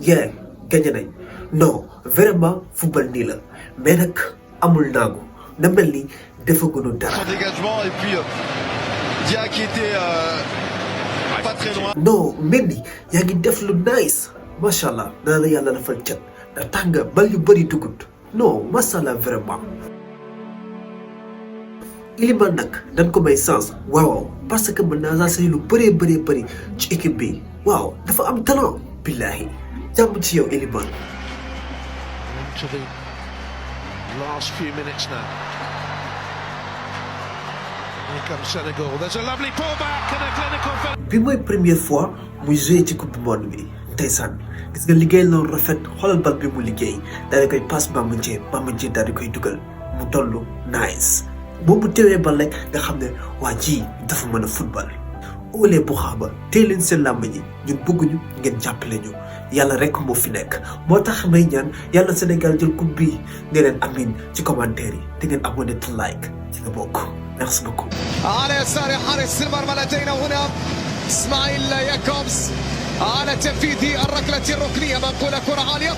yee gagné nañ non vraiment football nii la mais nag amul naagu na mel ni defaguñu dara. Son dégagement et puis Dia qui était pas très loin. non mel ni yaa ngi def lu nice macha allah naa la yàlla defal cat da tax nga bal yu bëri dugut non macha allah vraiment. Iliman nag dañ ko may sens waaw parce que mën naa say lu bëree bëri ci équipe bi waaw dafa am talent billahi jàmm ci yow Iliman. To the last few minutes now. Here comes Senegal. There's a lovely pullback and a clinical. bi mooy première fois muy joué ci coupe du monde bi ndeysaan gis nga liggéey loolu rafet xoolal bal bi mu liggéey daal di koy passe Bamba Dieng daal di koy dugal mu tollu nice boobu teewee bal rek nga xam ne waa ji dafa mën a football. óolee bu xaaba tey leen seen làmb ji ñun bëgguñu ngeen jàppale ñu yàlla rek moo fi nekk moo tax may ñaan yàlla Sénégal jël coupe bi ne leen amin ci commentaire yi te ngeen abonné te like ci nga bokk merci beaucoup. على يسار حارس المرمى لدينا هنا اسماعيل ياكوبس على تنفيذ الركلة الركنية منقولة كرة عالية